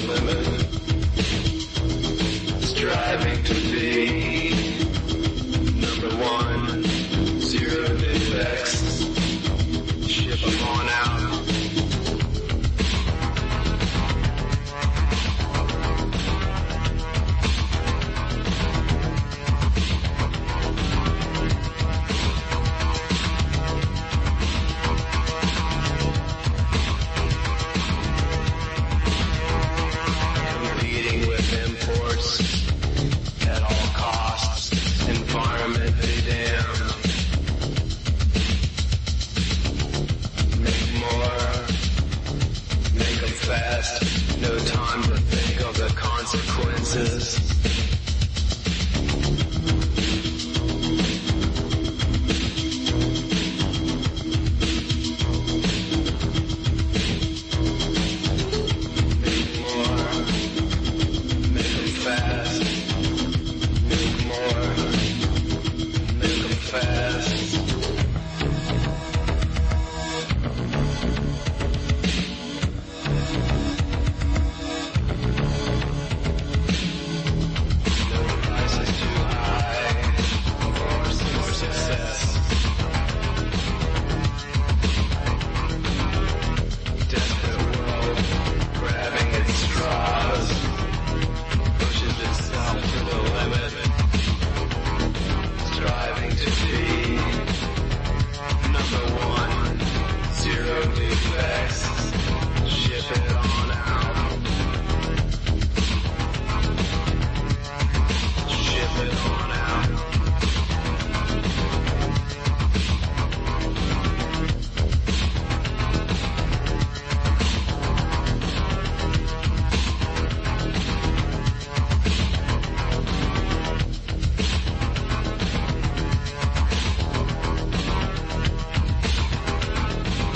limit. Striving to be number one, zero defects. Ship 'em on out. Competing with imports at all costs. Environment be damned. Make more, make them fast. No time to think of the consequences. Make more, make them fast. Make more, make them fast. No price is too high for success. Desperate world, grabbing its straws, pushes itself to the limit, striving to be number one, zero defects. Ship it on out. Ship it on out.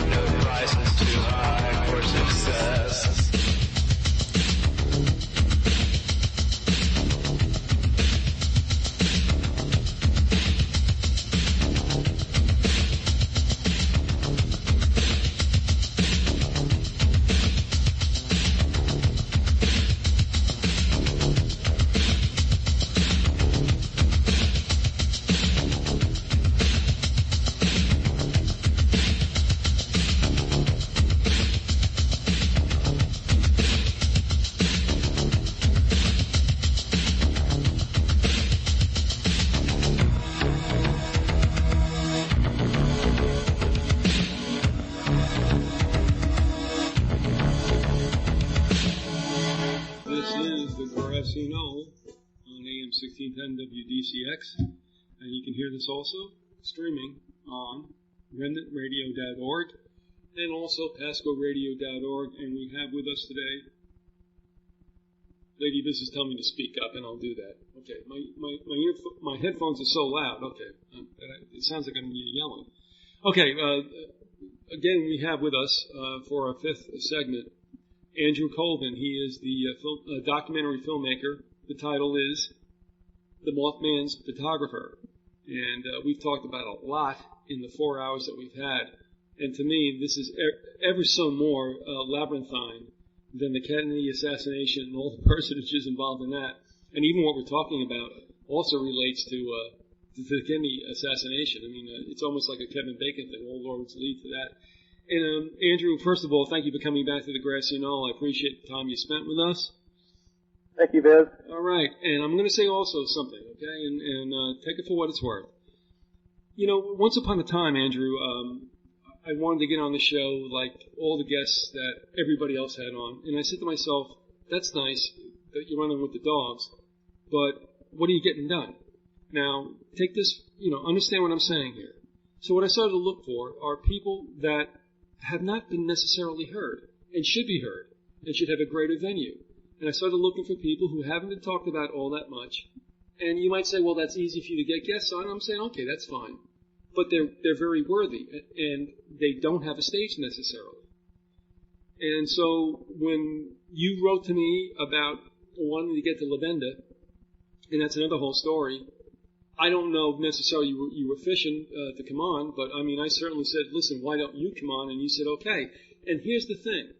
No price is too high for success. This is the Grassy Knoll on AM 1610 WDCX, and you can hear this also streaming on remnantradio.org and also pascoradio.org. And we have with us today, Lady Biz is telling me to speak up, and I'll do that. Okay, my headphones are so loud. Okay, it sounds like I'm yelling. Okay, again we have with us for our fifth segment Andy Colvin. He is the documentary filmmaker. The title is The Mothman's Photographer. And we've talked about a lot in the 4 hours that we've had. And to me, this is ever so more labyrinthine than the Kennedy assassination and all the personages involved in that. And even what we're talking about also relates to the Kennedy assassination. I mean, it's almost like a Kevin Bacon thing. All roads lead to that. And Andrew, first of all, thank you for coming back to the Grassy Knoll. I appreciate the time you spent with us. Thank you, Biz. All right, and I'm going to say also something, okay, and take it for what it's worth. You know, once upon a time, Andrew, I wanted to get on the show like all the guests that everybody else had on, and I said to myself, that's nice that you're running with the dogs, but what are you getting done? Now, take this, understand what I'm saying here. So what I started to look for are people that have not been necessarily heard and should be heard and should have a greater venue. And I started looking for people who haven't been talked about all that much. And you might say, well, that's easy for you to get guests on. I'm saying, okay, that's fine. But they're very worthy, and they don't have a stage necessarily. And so when you wrote to me about wanting to get to Lavenda, and that's another whole story, I don't know necessarily you were fishing to come on, but I mean, I certainly said, listen, why don't you come on? And you said, okay. And here's the thing.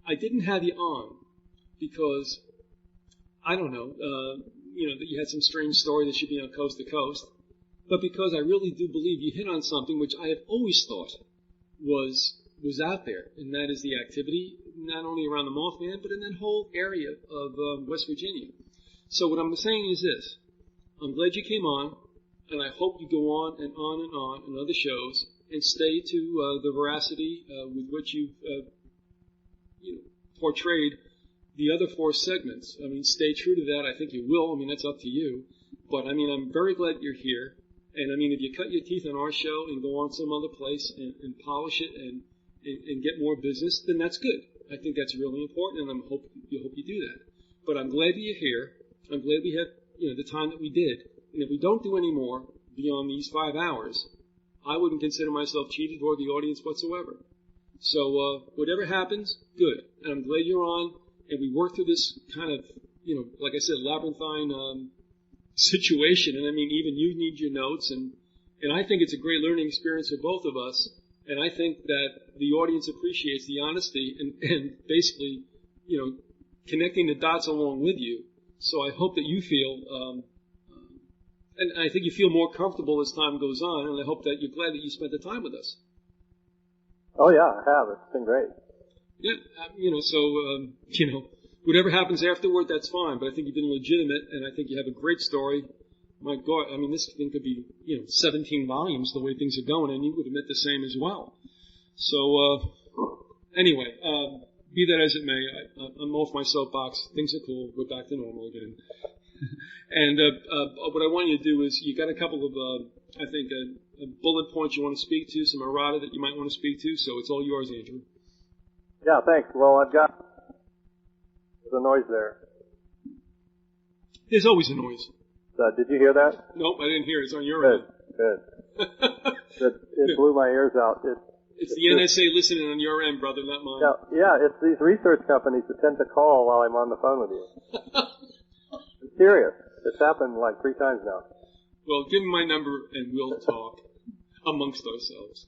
I didn't have you on because I don't know, that you had some strange story that should be on Coast to Coast, but because I really do believe you hit on something which I have always thought was out there, and that is the activity not only around the Mothman, but in that whole area of West Virginia. So what I'm saying is this: I'm glad you came on, and I hope you go on and on and on in other shows and stay to the veracity with which you've portrayed the other 4 segments. I mean, stay true to that. I think you will. I mean, that's up to you. But, I mean, I'm very glad you're here. And, I mean, if you cut your teeth on our show and go on some other place and polish it and get more business, then that's good. I think that's really important, and I hope you do that. But I'm glad that you're here. I'm glad we had, the time that we did. And if we don't do any more beyond these 5 hours, I wouldn't consider myself cheated or the audience whatsoever. So whatever happens, good. And I'm glad you're on, and we work through this kind of, like I said, labyrinthine situation. And I mean, even you need your notes, and I think it's a great learning experience for both of us. And I think that the audience appreciates the honesty and basically, connecting the dots along with you. So I hope that you feel, and I think you feel more comfortable as time goes on, and I hope that you're glad that you spent the time with us. Oh yeah, I have. It's been great. Yeah, whatever happens afterward, that's fine. But I think you've been legitimate, and I think you have a great story. My God, I mean, this thing could be, 17 volumes the way things are going, and you would admit the same as well. So, anyway, be that as it may, I'm off my soapbox. Things are cool. We're back to normal again. And what I want you to do is, you got a couple of, bullet points you want to speak to, some errata that you might want to speak to, so it's all yours, Andrew. Yeah, thanks. Well, I've got the noise there. There's always a noise. Did you hear that? Nope, I didn't hear it. It's on your end. Good. It blew my ears out. It's the NSA listening on your end, brother, not mine. Yeah, it's these research companies that tend to call while I'm on the phone with you. I'm serious. It's happened like 3 times now. Well, give me my number and we'll talk amongst ourselves.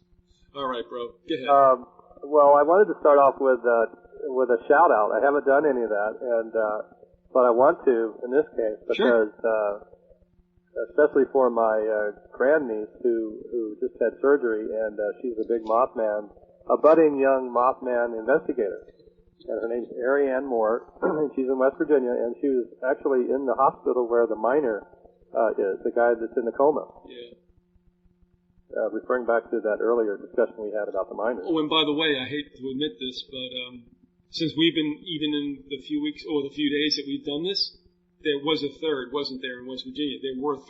All right, bro. Go ahead. Well, I wanted to start off with a shout out. I haven't done any of that, but I want to in this case because, especially for my grandniece who just had surgery, and she's a big Mothman, a budding young Mothman investigator. And her name's Ariane Moore, and she's in West Virginia, and she was actually in the hospital where the miner is, the guy that's in the coma. Yeah. Referring back to that earlier discussion we had about the miners. Oh, and by the way, I hate to admit this, but since we've been, even in the few weeks or the few days that we've done this, there was a third, wasn't there, in West Virginia? There were 3.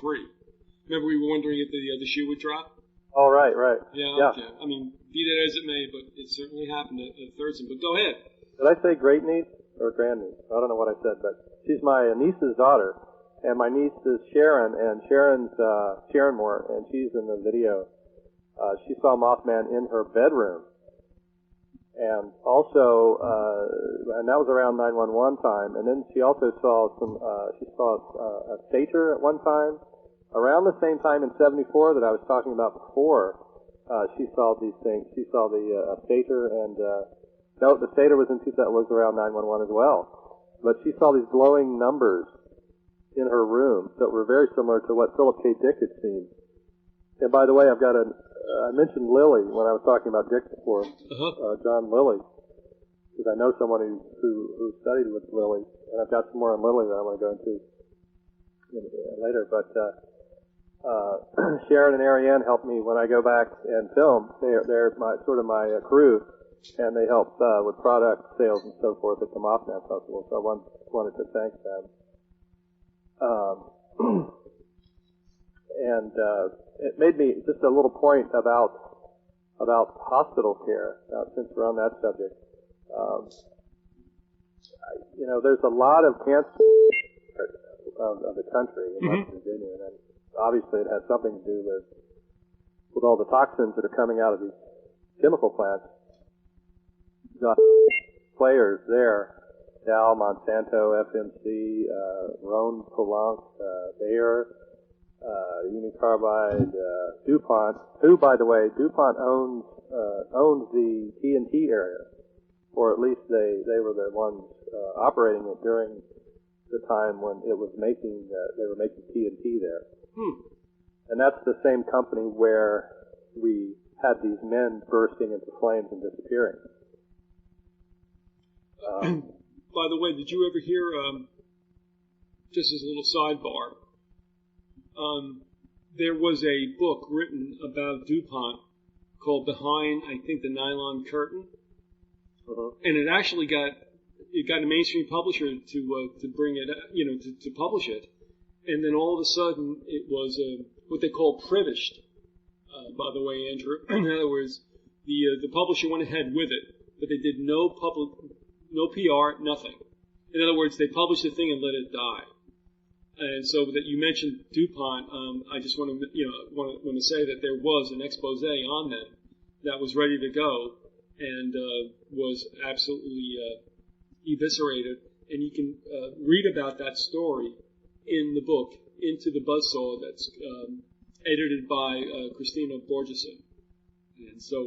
Remember we were wondering if the shoe would drop? Oh, right. Yeah, okay. I mean, be that as it may, but it certainly happened at Thurston. But go ahead. Did I say great niece or grandniece? I don't know what I said, but she's my niece's daughter, and my niece is Sharon, and Sharon's Sharon Moore, and she's in the video. She saw Mothman in her bedroom, and also, and that was around 911 time. And then she also saw a satyr at one time, around the same time in '74 that I was talking about before. She saw these things. She saw the satyr, and no, the satyr was was around 911 as well. But she saw these glowing numbers in her room that were very similar to what Philip K. Dick had seen. And by the way, I mentioned Lily when I was talking about Dick before, John Lilly, because I know someone who studied with Lily, and I've got some more on Lily that I want to go into later. But Sharon and Ariane helped me when I go back and film. They're my crew, and they help with product sales and so forth at the Mothman Festival. So I wanted to thank them. And it made me just a little point about hospital care, since we're on that subject. There's a lot of cancer of the country in West Virginia, and obviously it has something to do with all the toxins that are coming out of these chemical plants. Got players there: Dow, Monsanto, FMC, Rhone, Poulenc, Bayer, Unicarbide, DuPont, who, by the way, DuPont owns the TNT area. or at least they were the ones operating it during the time when it was making they were making TNT there. And that's the same company where we had these men bursting into flames and disappearing. By the way, did you ever hear, just as a little sidebar, there was a book written about DuPont called Behind, I think, the Nylon Curtain, and it actually got a mainstream publisher to bring it, to publish it, and then all of a sudden it was what they call privileged. By the way, Andrew, in other words, the publisher went ahead with it, but they did no PR, nothing. In other words, they published the thing and let it die. And so that you mentioned DuPont, I just want to say that there was an expose on them that was ready to go and was absolutely eviscerated. And you can read about that story in the book Into the Buzzsaw that's edited by Christina Borgeson. And so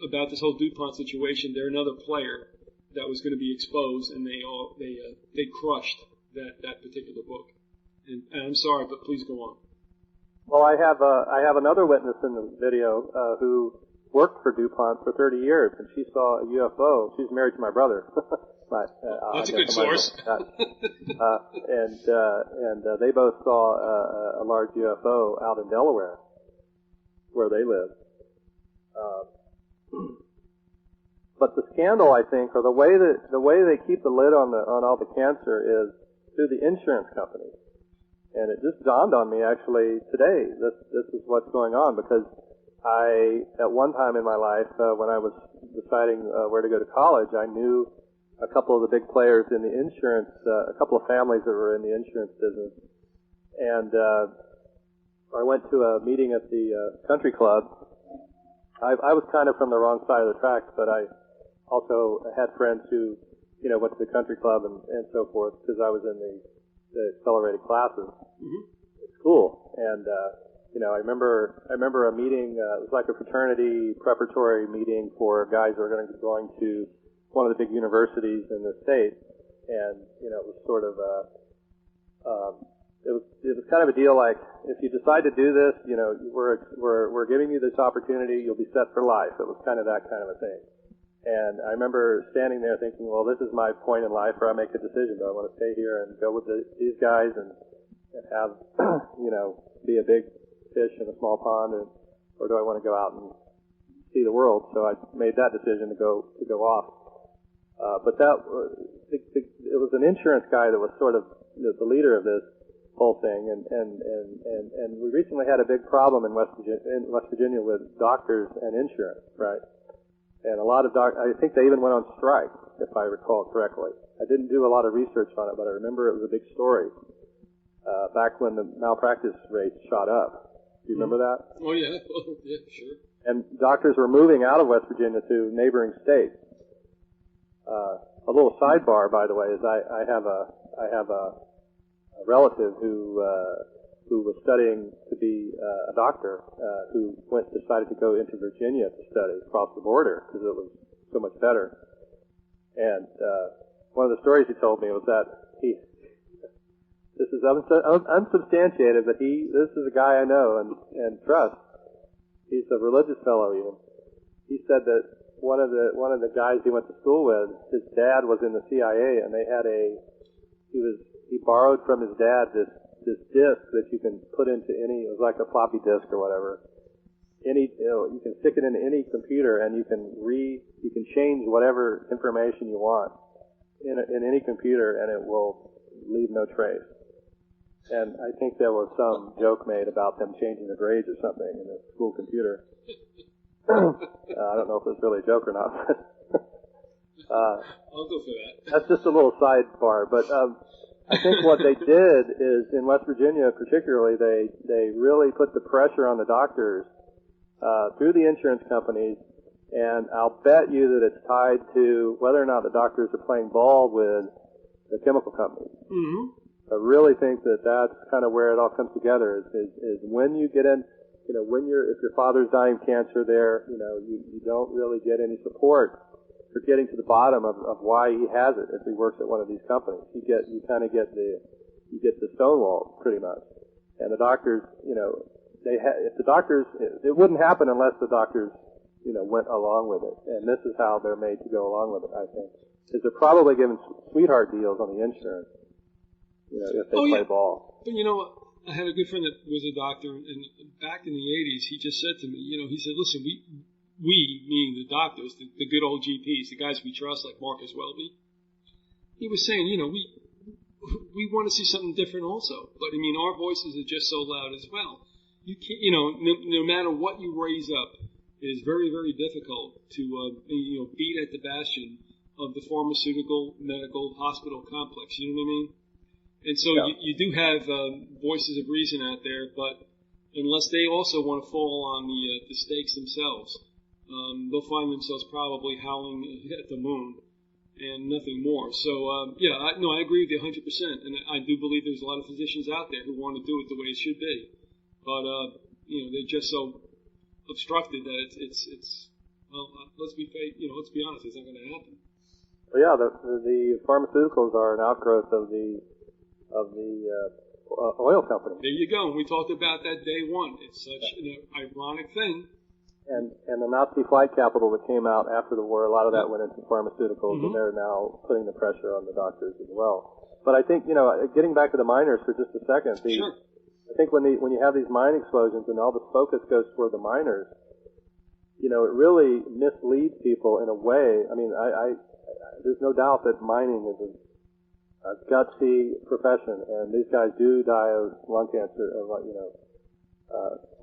about this whole DuPont situation, they're another player that was going to be exposed, and they crushed that particular book. And I'm sorry, but please go on. Well, I have another witness in the video who worked for DuPont for 30 years, and she saw a UFO. She's married to my brother. That's a good source. And they both saw a large UFO out in Delaware, where they live. But the scandal, I think, or the way they keep the lid on all the cancer is through the insurance companies. And it just dawned on me actually today. This is what's going on, because at one time in my life, when I was deciding where to go to college, I knew a couple of the big players in the insurance, a couple of families that were in the insurance business. And I went to a meeting at the country club. I was kind of from the wrong side of the tracks, but I also had friends who, went to the country club and so forth, because I was in the accelerated classes at school. And I remember a meeting. It was like a fraternity preparatory meeting for guys who were going to one of the big universities in the state. And it was sort of it was kind of a deal like, if you decide to do this, we're giving you this opportunity, you'll be set for life. It was kind of that kind of a thing. And I remember standing there thinking, well, this is my point in life where I make a decision. Do I want to stay here and go with these guys and have, be a big fish in a small pond, or do I want to go out and see the world? So I made that decision to go off. But it was an insurance guy that was sort of the leader of this whole thing, and we recently had a big problem in West Virginia with doctors and insurance, right? And a lot of I think they even went on strike, if I recall correctly. I didn't do a lot of research on it, but I remember it was a big story back when the malpractice rates shot up. Do you remember that? Oh yeah, yeah, sure. And doctors were moving out of West Virginia to neighboring states. A little sidebar, by the way, is I have a relative who was studying to be a doctor, who decided to go into Virginia to study across the border because it was so much better. And one of the stories he told me was that this is unsubstantiated, but this is a guy I know and trust. He's a religious fellow even. He said that one of the guys he went to school with, his dad was in the CIA, and he borrowed from his dad this disc that you can put into it was like a floppy disk or whatever. You can stick it into any computer, and you can change whatever information you want in any computer, and it will leave no trace. And I think there was some joke made about them changing the grades or something in the school computer. I don't know if it was really a joke or not. I'll go for that. That's just a little sidebar, but I think what they did is, in West Virginia particularly, they really put the pressure on the doctors through the insurance companies, and I'll bet you that it's tied to whether or not the doctors are playing ball with the chemical companies. Mm-hmm. I really think that that's kind of where it all comes together. Is when you get in, if your father's dying of cancer, you don't really get any support for getting to the bottom of why he has it if he works at one of these companies. You kind of get the stonewall pretty much. And the doctors, it wouldn't happen unless the doctors, went along with it. And this is how they're made to go along with it, I think. Because they're probably given sweetheart deals on the insurance, if they play ball. But I had a good friend that was a doctor, and back in the 80s, he just said to me, he said, listen, we meaning the doctors, the good old GPs, the guys we trust, like Marcus Welby, he was saying, we want to see something different also. But, our voices are just so loud as well. You can't, no matter what you raise up, it is very, very difficult to, beat at the bastion of the pharmaceutical, medical, hospital complex. You know what I mean? And so you do have voices of reason out there, but unless they also want to fall on the stakes themselves, they'll find themselves probably howling at the moon and nothing more. So, I agree with you 100%. And I do believe there's a lot of physicians out there who want to do it the way it should be. But, they're just so obstructed that it's let's be honest, it's not going to happen. Well, yeah, the pharmaceuticals are an outgrowth of the oil company. There you go. We talked about that day one. It's such an ironic thing. And the Nazi flight capital that came out after the war, a lot of that went into pharmaceuticals, and they're now putting the pressure on the doctors as well. But I think, getting back to the miners for just a second, I think when you have these mine explosions and all the focus goes toward the miners, it really misleads people in a way. There's no doubt that mining is a gutsy profession, and these guys do die of lung cancer,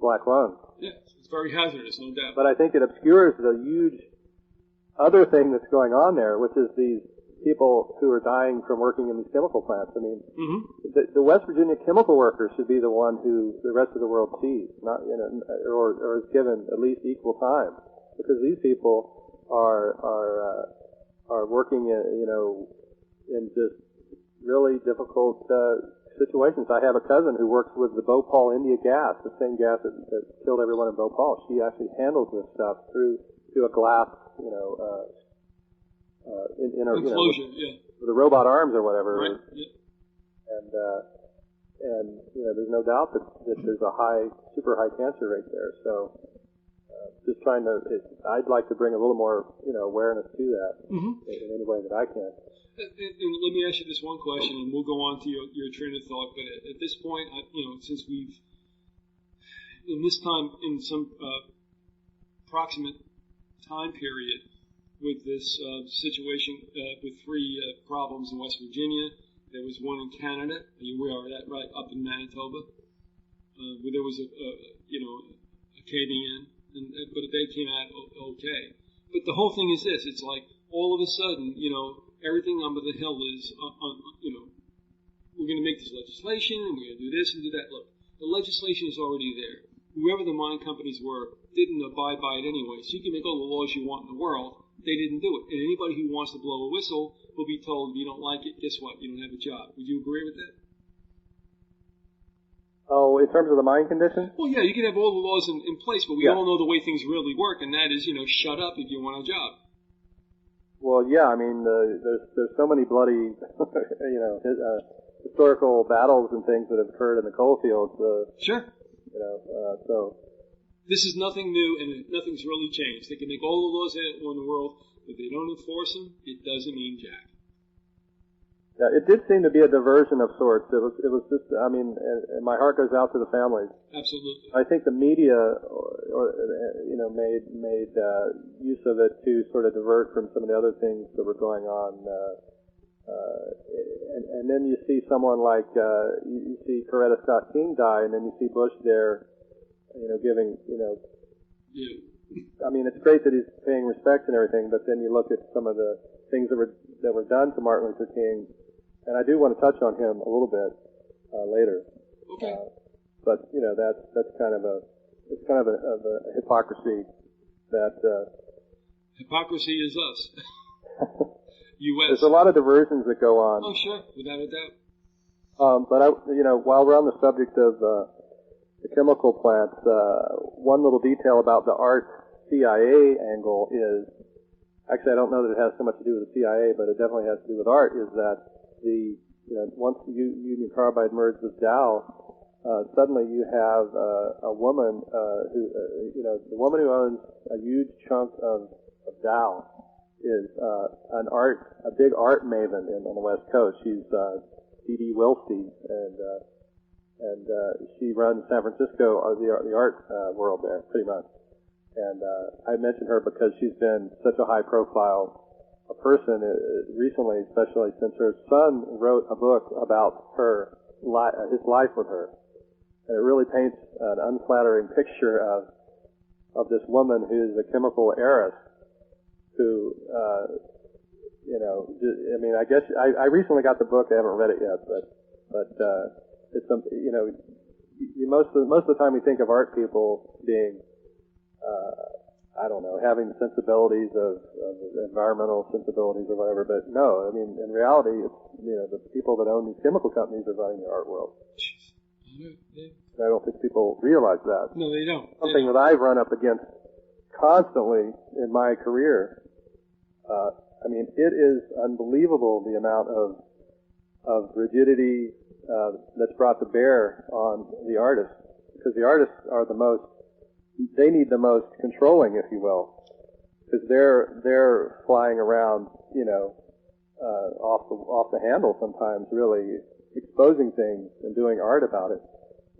black lung. Yeah, it's very hazardous, no doubt. But I think it obscures the huge other thing that's going on there, which is these people who are dying from working in these chemical plants. The West Virginia chemical workers should be the one who the rest of the world sees, not or is given at least equal time, because these people are working in just really difficult situations. I have a cousin who works with the Bhopal India gas, the same gas that killed everyone in Bhopal. She actually handles this stuff through a glass, in her enclosure, with the robot arms or whatever. Right. Yeah. And there's no doubt that there's a super high cancer rate there. So just I'd like to bring a little more awareness to that in any way that I can. And let me ask you this one question, and we'll go on to your train of thought. But at this point, since we've in some approximate time period with this situation with three problems in West Virginia, there was one in Canada. Are you aware of that? Right up in Manitoba, where there was a caving in, but they came out okay. But the whole thing is this: it's like all of a sudden, everything under the hill is, we're going to make this legislation, and we're going to do this and do that. Look, the legislation is already there. Whoever the mine companies were didn't abide by it anyway. So you can make all the laws you want in the world. They didn't do it. And anybody who wants to blow a whistle will be told, if you don't like it, guess what? You don't have a job. Would you agree with that? Oh, in terms of the mine conditions? Well, yeah, you can have all the laws in place, but we all know the way things really work, and that is, shut up if you want a job. Well, yeah, there's so many bloody, historical battles and things that have occurred in the coal fields. Sure. So. This is nothing new, and nothing's really changed. They can make all the laws in the world, but if they don't enforce them, it doesn't mean jack. Yeah, it did seem to be a diversion of sorts. It was just, and my heart goes out to the families. Absolutely. I think the media, made use of it to sort of divert from some of the other things that were going on. And then you see someone like, you see Coretta Scott King die, and then you see Bush there, giving, Yeah. It's great that he's paying respect and everything, but then you look at some of the things that were done to Martin Luther King, and I do want to touch on him a little bit later. Okay. But that's kind of a hypocrisy that. Hypocrisy is us. U.S. There's a lot of diversions that go on. Oh, sure, without a doubt. But while we're on the subject of the chemical plants, one little detail about the Art CIA angle is actually I don't know that it has so much to do with the CIA, but it definitely has to do with art, is that once Union Carbide merged with Dow, suddenly you have a woman the woman who owns a huge chunk of Dow is a big art maven on the West Coast. She's D.D. Wilsey, and she runs San Francisco, or the art world there, pretty much. And I mentioned her because she's been such a high-profile person recently, especially since her son wrote a book about his life with her. And it really paints an unflattering picture of this woman who's a chemical heiress who, I guess I recently got the book. I haven't read it yet, but it's something, most of the time we think of art people being, having the sensibilities of environmental sensibilities or whatever, but no, I mean, in reality, it's, the people that own these chemical companies are running the art world. I don't think people realize that. No, they don't. Something that I've run up against constantly in my career. It is unbelievable the amount of rigidity that's brought to bear on the artists, because the artists are they need the most controlling, if you will, because they're flying around, off the handle sometimes, really exposing things and doing art about it.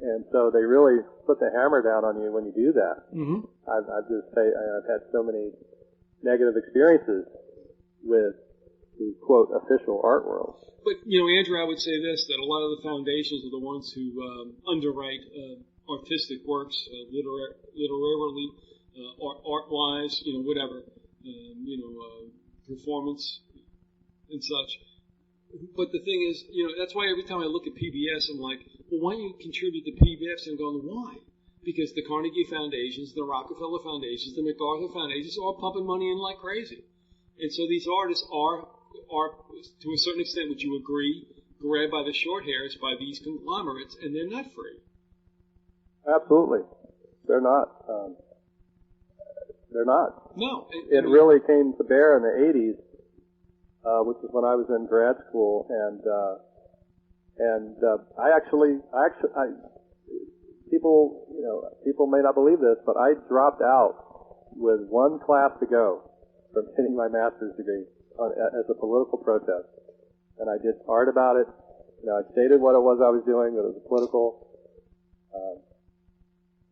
And so they really put the hammer down on you when you do that. Mm-hmm. I've had so many negative experiences with the, quote, official art world. But, Andrew, I would say this, that a lot of the foundations are the ones who underwrite artistic works, literarily, art-wise, whatever, performance and such. But the thing is, that's why every time I look at PBS, I'm like, well, why don't you contribute to PBS? And I'm going, why? Because the Carnegie Foundations, the Rockefeller Foundations, the MacArthur Foundations are all pumping money in like crazy. And so these artists are, to a certain extent, would you agree, grabbed by the short hairs by these conglomerates, and they're not free. Absolutely. They're not. They're not. No. It really came to bear in the 80s, which is when I was in grad school, and people may not believe this, but I dropped out with one class to go from getting my master's degree as a political protest. And I did art about it. I stated what it was I was doing, that it was political.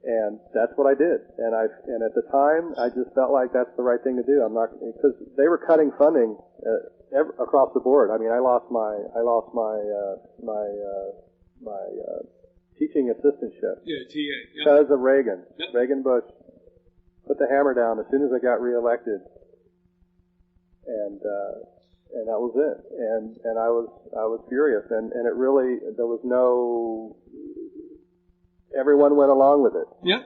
And that's what I did. And at the time, I just felt like that's the right thing to do. Because they were cutting funding across the board. I mean, I lost my teaching assistantship. Yeah, TA. Yeah. Because of Reagan. Yep. Reagan Bush put the hammer down as soon as I got reelected. And that was it. And I was furious. And it really, there was no, everyone went along with it. Yeah.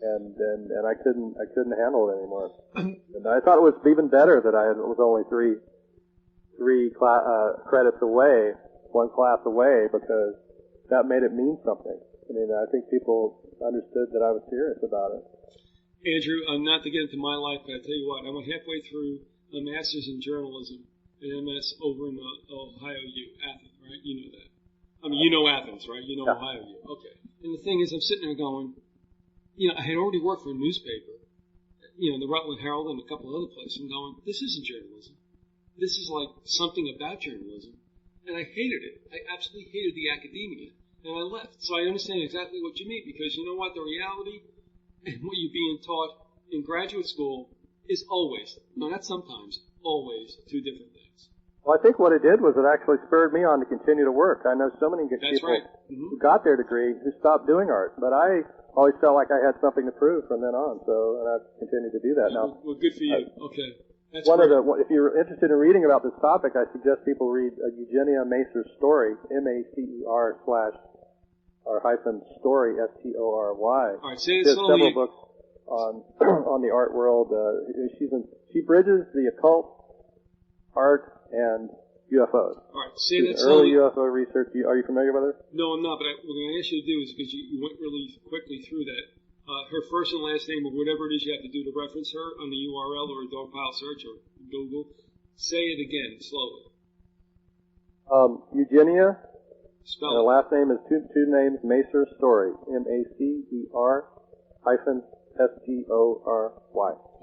And I couldn't handle it anymore. And I thought it was even better that I was only three credits away, one class away, because that made it mean something. I mean, I think people understood that I was serious about it. Andrew, not to get into my life, but I tell you what, I went halfway through a master's in journalism, an MS over in Ohio U, Athens, right? You know that. I mean, you know Athens, right? You know Yeah. Ohio U. Okay. And the thing is, I'm sitting there going, I had already worked for a newspaper, the Rutland Herald and a couple of other places. I'm going, this isn't journalism. This is like something about journalism. And I hated it. I absolutely hated the academia. And I left. So I understand exactly what you mean, because you know what? The reality and what you're being taught in graduate school is always, no, not sometimes, always two different things. Well, I think what it did was it actually spurred me on to continue to work. I know so many good people right. Mm-hmm. who got their degree who stopped doing art, but I always felt like I had something to prove from then on, and I've continued to do that now. Well, good for you. Okay. That's if you're interested in reading about this topic, I suggest people read Eugenia Macer's story, MACER/story, STORY. All right, say it There's slowly. several books on the art world. She bridges the occult, art, and UFOs. All right, say that Early slowly. UFO research. Are you familiar with her? No, I'm not, but what I'm going to ask you to do is, because you went really quickly through that, her first and last name or whatever it is you have to do to reference her on the URL or a dogpile search or Google. Say it again, slowly. Eugenia. Spell and her last name is two names, Macer Story. Macer-Story.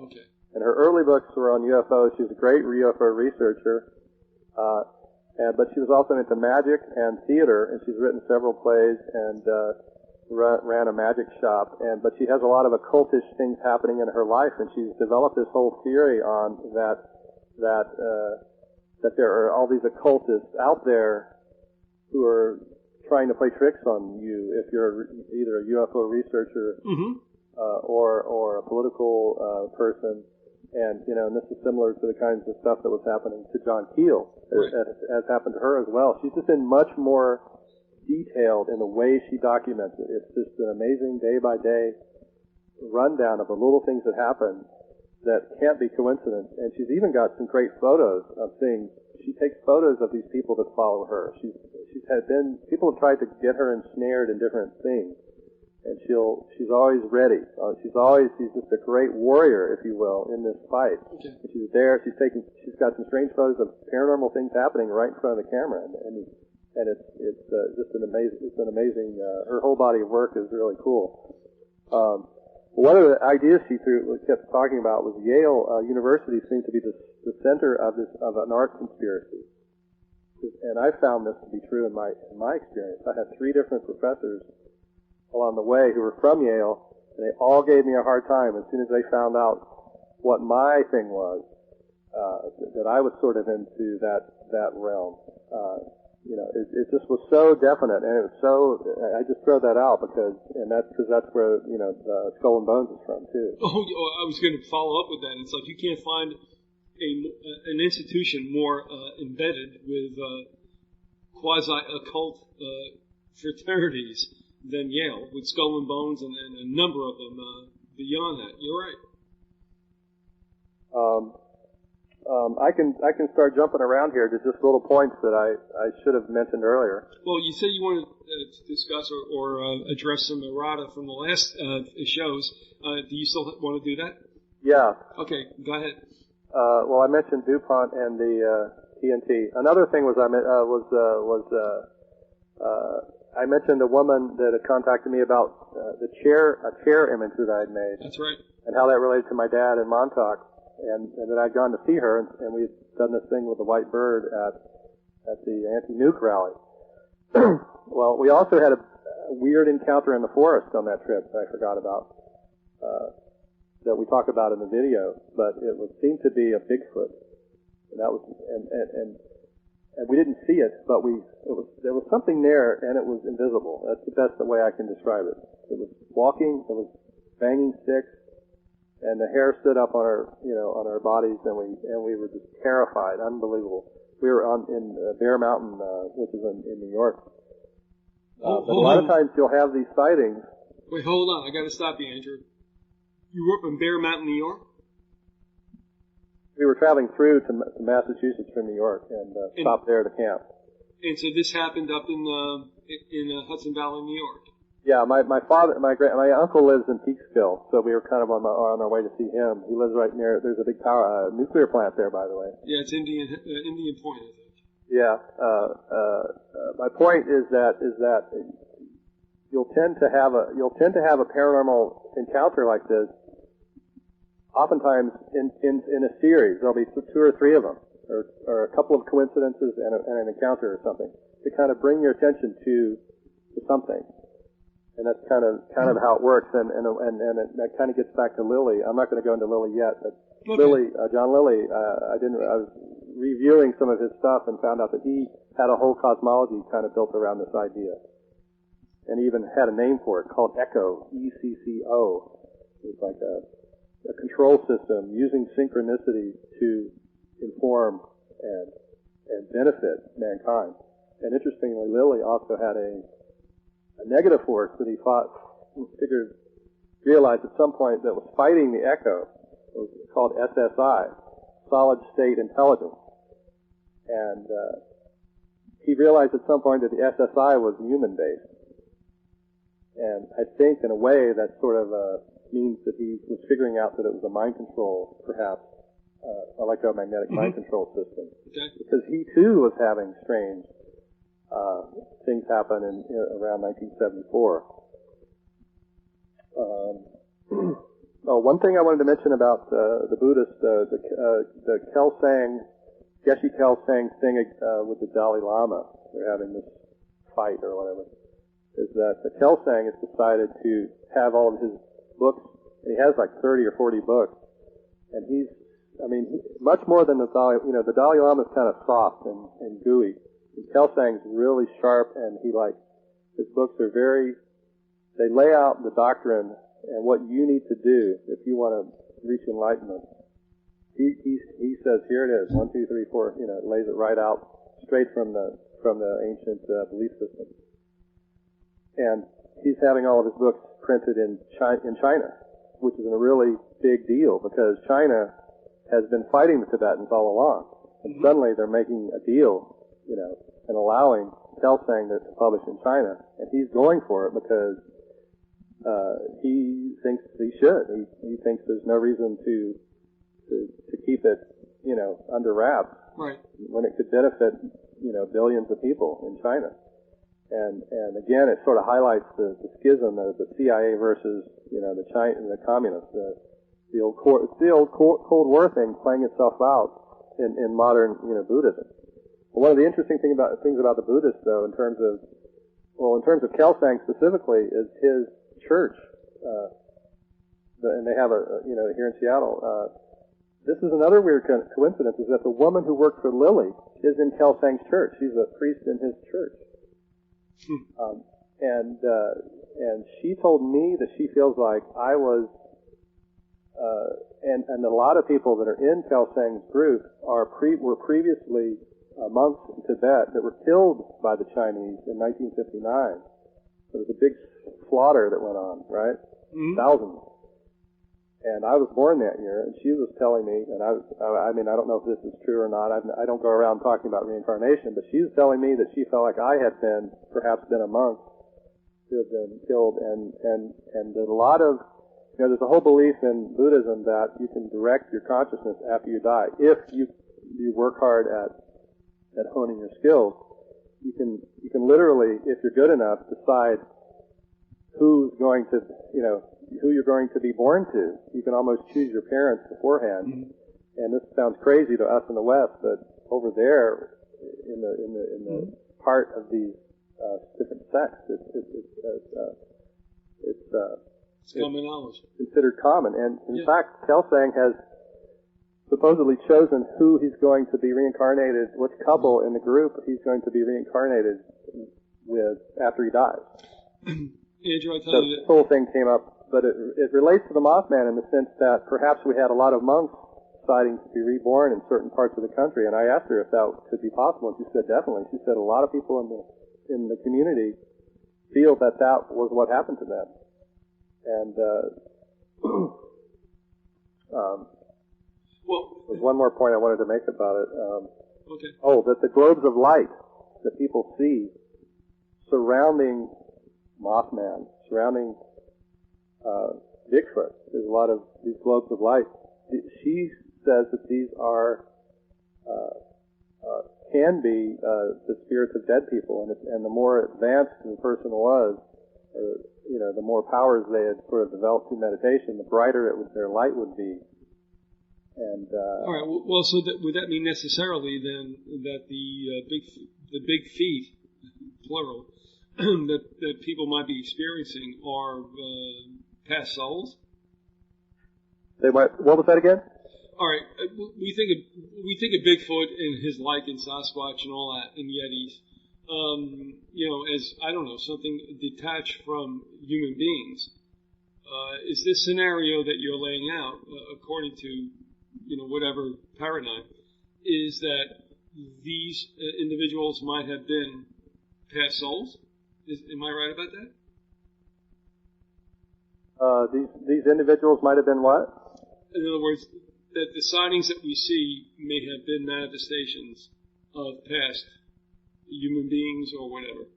Okay. And her early books were on UFOs. She was a great UFO researcher. But she was also into magic and theater, and she's written several plays and ran a magic shop. But she has a lot of occultish things happening in her life, and she's developed this whole theory on that there are all these occultists out there who are trying to play tricks on you if you're either a UFO researcher or a political person. And, and this is similar to the kinds of stuff that was happening to John Keel, as happened to her as well. She's just been much more detailed in the way she documents it. It's just an amazing day-by-day rundown of the little things that happen that can't be coincidence. And she's even got some great photos of things. She takes photos of these people that follow her. People have tried to get her ensnared in different things. And she's always ready. She's just a great warrior, if you will, in this fight. Okay. And she's there. She's got some strange photos of paranormal things happening right in front of the camera, and it's just an amazing. Her whole body of work is really cool. One of the ideas she kept talking about was Yale University seemed to be the center of an art conspiracy, and I found this to be true in my experience. I had 3 different professors along the way who were from Yale, and they all gave me a hard time as soon as they found out what my thing was, that I was sort of into that realm. It just was so definite, and it was so, I just throw that out because that's where, the Skull and Bones is from too. Oh, I was going to follow up with that. It's like you can't find an institution more embedded with quasi-occult fraternities than Yale, with Skull and Bones and a number of them beyond that. You're right. I can start jumping around here to just little points that I should have mentioned earlier. Well, you said you wanted to discuss or address some errata from the last shows. Do you still want to do that? Yeah. Okay, go ahead. Well, I mentioned DuPont and the TNT. Another thing was I mentioned a woman that had contacted me about a chair image that I had made. That's right. And how that related to my dad in Montauk. And then I'd gone to see her, and we had done this thing with the white bird at the anti-nuke rally. Well, we also had a weird encounter in the forest on that trip that I forgot about, that we talk about in the video, but it seemed to be a Bigfoot. And that was, and we didn't see it, but there was something there, and it was invisible. That's the best way I can describe it. It was walking, it was banging sticks, and the hair stood up on our bodies, and we were just terrified, unbelievable. We were in Bear Mountain, which is in New York. But a lot of times you'll have these sightings. Wait, hold on. I got to stop you, Andrew. You were up in Bear Mountain, New York? We were traveling through to Massachusetts from New York and stopped there to camp. And so this happened up in Hudson Valley, New York. Yeah, my uncle lives in Peekskill, so we were kind of on our way to see him. He lives right near. There's a big nuclear plant there, by the way. Yeah, it's Indian Point, I think. Yeah. My point is that you'll tend to have a paranormal encounter like this. Oftentimes in a series, there'll be 2 or 3 of them, or a couple of coincidences and an encounter or something to kind of bring your attention to something. And that's kind of how it works, and that kind of gets back to Lilly. I'm not going to go into Lilly yet, but okay. John Lilly, I was reviewing some of his stuff and found out that he had a whole cosmology kind of built around this idea, and he even had a name for it called ECCO, ECCO. It's like a control system using synchronicity to inform and benefit mankind. And interestingly, Lilly also had a negative force that he realized at some point that was fighting the ECCO. It was called SSI, Solid State Intelligence. And he realized at some point that the SSI was human-based. And I think in a way that sort of means that he was figuring out that it was a mind control, perhaps, electromagnetic mind control system. Okay. Because he too was having strange things happen in around 1974. One thing I wanted to mention about the Buddhist, the Kelsang, Geshe Kelsang thing with the Dalai Lama, they're having this fight or whatever, is that the Kelsang has decided to have all of his books, and he has like 30 or 40 books, and much more than the Dalai, the Dalai Lama is kind of soft and gooey. And Kelsang's really sharp, and his books are they lay out the doctrine and what you need to do if you want to reach enlightenment. He says, here it is, 1, 2, 3, 4, lays it right out straight from the ancient belief system. And he's having all of his books printed in China, which is a really big deal because China has been fighting the Tibetans all along. And suddenly they're making a deal, and allowing Kelsang to publish in China. And he's going for it because he thinks he should. He thinks there's no reason to keep it, under wraps. Right. When it could benefit, billions of people in China. And again, it sort of highlights the schism of the CIA versus, the communists. The old Cold War thing playing itself out in modern, Buddhism. Well, one of the interesting things about the Buddhists, though, in terms of Kelsang specifically, is his church, and they have here in Seattle. This is another weird coincidence: is that the woman who worked for Lily is in Kelsang's church. She's a priest in his church, and she told me that she feels like I was, and a lot of people that are in Kelsang's group were previously monks in Tibet that were killed by the Chinese in 1959. There was a big slaughter that went on, right? Thousands. And I was born that year, and she was telling me, and I don't know if this is true or not. I don't go around talking about reincarnation, but she was telling me that she felt like I had perhaps been a monk who had been killed, and there's a lot of, there's a whole belief in Buddhism that you can direct your consciousness after you die if you work hard at honing your skills. You can literally, if you're good enough, decide who you're going to be born to. You can almost choose your parents beforehand. And this sounds crazy to us in the West, but over there, in the heart of these different sects, it's common knowledge. Considered common. And in fact, Kelsang has supposedly chosen who he's going to be reincarnated, which couple in the group he's going to be reincarnated with after he dies. Andrew, I tell you this whole thing came up, but it relates to the Mothman in the sense that perhaps we had a lot of monks deciding to be reborn in certain parts of the country, and I asked her if that could be possible, and she said definitely. She said a lot of people in the community feel that was what happened to them. And there's one more point I wanted to make about it. Okay. That the globes of light that people see surrounding Mothman, surrounding Bigfoot. There's a lot of these globes of light. She says that these can be the spirits of dead people, and the more advanced the person was, the more powers they had sort of developed through meditation, the brighter their light would be. And all right. Well, so would that mean necessarily then that the big feet, plural, that people might be experiencing are past souls? They might. What was that again? All right. We think of Bigfoot and his like in Sasquatch and all that, and Yetis. As I don't know, something detached from human beings. Is this scenario that you're laying out, according to whatever paradigm, is that these individuals might have been past souls? Am I right about that? These individuals might have been what? In other words, that the sightings that we see may have been manifestations of past human beings or whatever.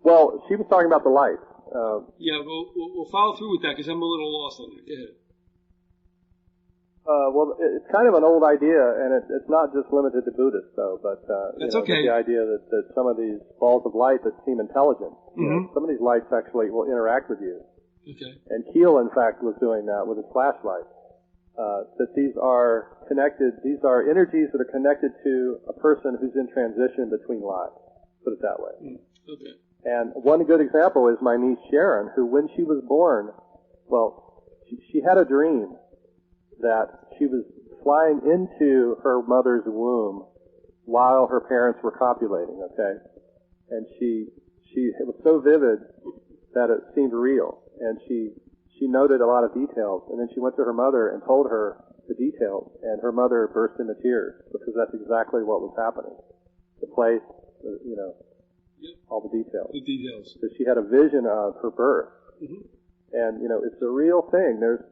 Well, she was talking about the light. Yeah, we'll follow through with that because I'm a little lost on that. Go ahead. Well, it's kind of an old idea, and it's not just limited to Buddhists, though. But that's okay. The idea that some of these balls of light that seem intelligent, some of these lights actually will interact with you. Okay. And Keel, in fact, was doing that with his flashlight. That these are connected. These are energies that are connected to a person who's in transition between lives. Put it that way. Okay. And one good example is my niece Sharon, who, when she was born, she had a dream that she was flying into her mother's womb while her parents were copulating, okay? And it was so vivid that it seemed real. And she noted a lot of details. And then she went to her mother and told her the details. And her mother burst into tears because that's exactly what was happening. The place, all the details. The details. So she had a vision of her birth. Mm-hmm. And, it's a real thing. There's,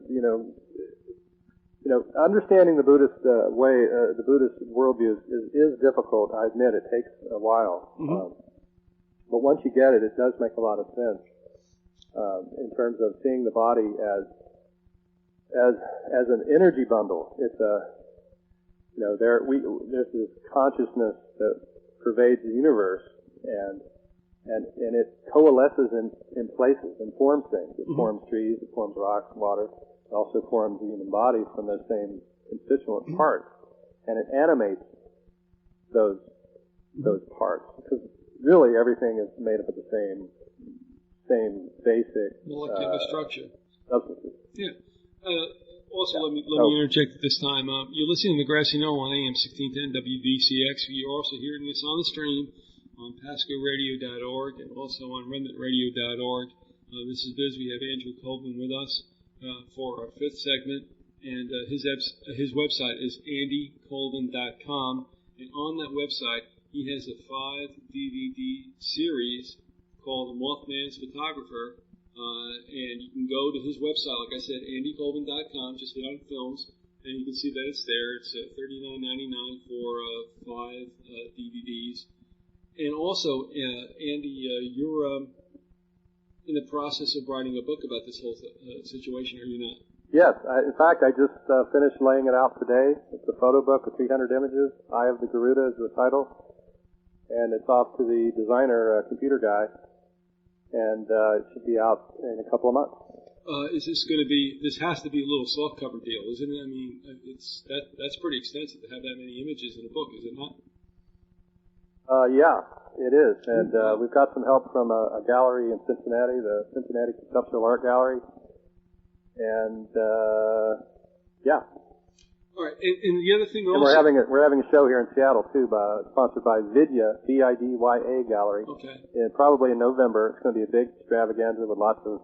understanding the Buddhist way, the Buddhist worldview is difficult. I admit it takes a while. Mm-hmm. But once you get it, it does make a lot of sense in terms of seeing the body as an energy bundle. It's there's this consciousness that pervades the universe, and it coalesces in places and forms things. It forms trees, it forms rocks, water. It also forms the human body from those same constituent parts, and it animates those parts, because really everything is made up of the same basic molecular structure. Substances. Yeah. Also, let me interject at this time. You're listening to the Grassy Knoll on AM 1610 WDCX. You're also hearing this on the stream on PascoRadio.org and also on RemnantRadio.org. This is Biz. We have Andrew Colvin with us for our fifth segment, and his website is andycolvin.com, and on that website he has a 5-DVD series called Mothman's Photographer, and you can go to his website, like I said, andycolvin.com, just hit on films, and you can see that it's there. It's $39.99 for 5 DVDs. And also, Andy, you're in the process of writing a book about this whole situation, are you not? Yes. In fact, I just finished laying it out today. It's a photo book with 300 images. Eye of the Garuda is the title. And it's off to the designer, computer guy. And it should be out in a couple of months. Is this going to be? This has to be a little soft cover deal, isn't it? I mean, that's pretty extensive to have that many images in a book, is it not? Yeah, it is. And we've got some help from a gallery in Cincinnati, the Cincinnati Conceptual Art Gallery. And yeah. All right. And the other thing also, and we're having a show here in Seattle too, sponsored by Vidya, VIDYA Gallery. Okay. And probably in November. It's going to be a big extravaganza with lots of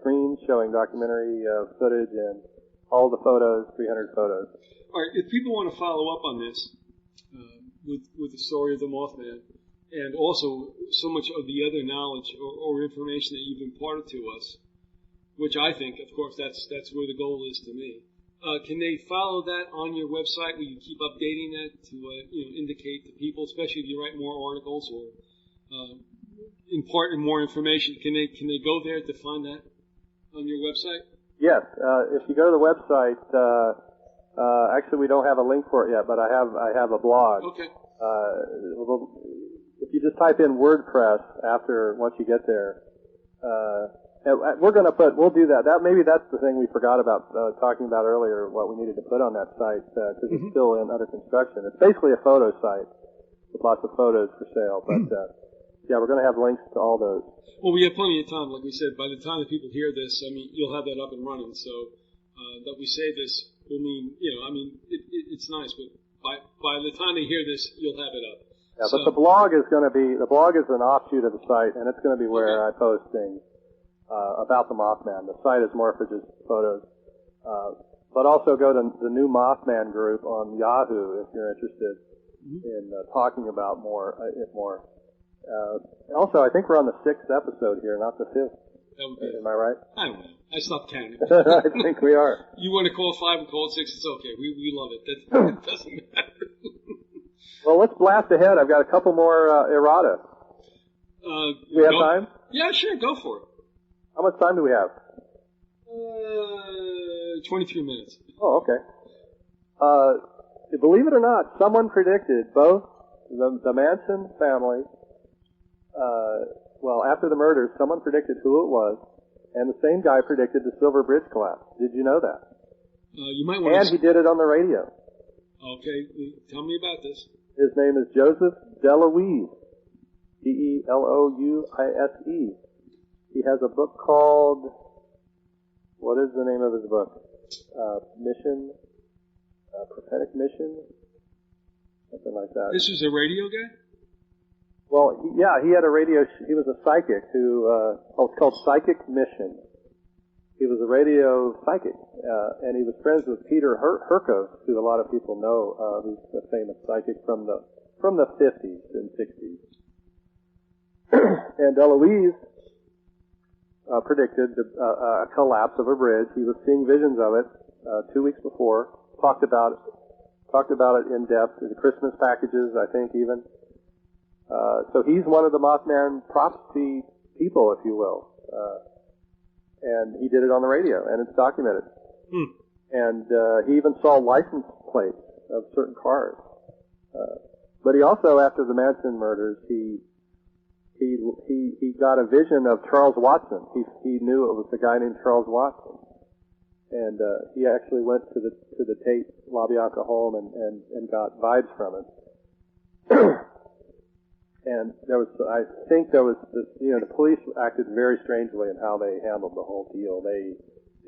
screens showing documentary footage and all the photos, 300 photos. All right. If people want to follow up on this with the story of the Mothman, and also so much of the other knowledge or information that you've imparted to us, which I think, of course, that's where the goal is to me. Can they follow that on your website? Will you keep updating that to indicate to people, especially if you write more articles or impart more information? Can they go there to find that on your website? Yes. If you go to the website, actually we don't have a link for it yet, but I have a blog. Okay. If you just type in WordPress once you get there. We'll do that. Maybe that's the thing we forgot about talking about earlier, what we needed to put on that site, because it's still under construction. It's basically a photo site with lots of photos for sale, but yeah, we're going to have links to all those. Well, we have plenty of time, like we said. By the time that people hear this, I mean, you'll have that up and running, so that we say this will mean, it's nice, but by the time they hear this, you'll have it up. Yeah, so, but the blog is an offshoot of the site, and it's going to be where I post things about the Mothman. The site is more for just photos. But also go to the new Mothman group on Yahoo if you're interested in talking about it more. Also, I think we're on the 6th episode here, not the 5th. Am I right? I don't know. I stopped counting. I think we are. You want to call 5 and call it 6, it's okay. We love it. That doesn't matter. Well, Well, let's blast ahead. I've got a couple more errata. Do we have time? Yeah, sure, go for it. How much time do we have? 23 minutes. Oh, okay. Believe it or not, someone predicted both the Manson family, after the murders, someone predicted who it was, and the same guy predicted the Silver Bridge collapse. Did you know that? You might want and he did it on the radio. Okay, tell me about this. His name is Joseph DeLuise. DeLouise. He has a book called, what is the name of his book? Prophetic Mission? Something like that. This was a radio guy? Well, he had a radio, he was a psychic who, it's called Psychic Mission. He was a radio psychic, and he was friends with Peter Hurkos, who a lot of people know, who's a famous psychic from the 50s and 60s. And DeLuise predicted a collapse of a bridge. He was seeing visions of it 2 weeks before. Talked about it in depth in the Christmas packages, I think even. So he's one of the Mothman Prophecy people, if you will. And he did it on the radio, and it's documented. And he even saw license plates of certain cars. But he also, after the Manson murders, he got a vision of Charles Watson. He knew it was a guy named Charles Watson, and he actually went to the Tate LaBianca home and got vibes from it. And I think there was this, the police acted very strangely in how they handled the whole deal. They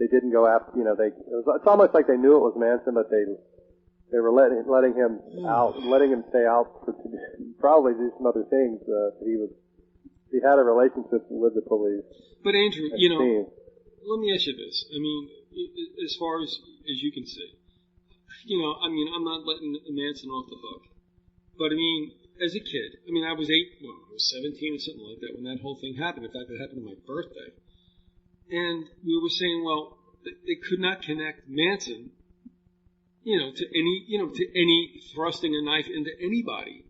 didn't go after, it's almost like they knew it was Manson, but they were letting him out, letting him stay out for probably do some other things. He had a relationship with the police. But Andrew, let me ask you this. I mean, as far as you can see, I'm not letting Manson off the hook. But I mean, as a kid, I was 17 or something like that when that whole thing happened. In fact, it happened on my birthday. And we were saying, well, they could not connect Manson, to any thrusting a knife into anybody.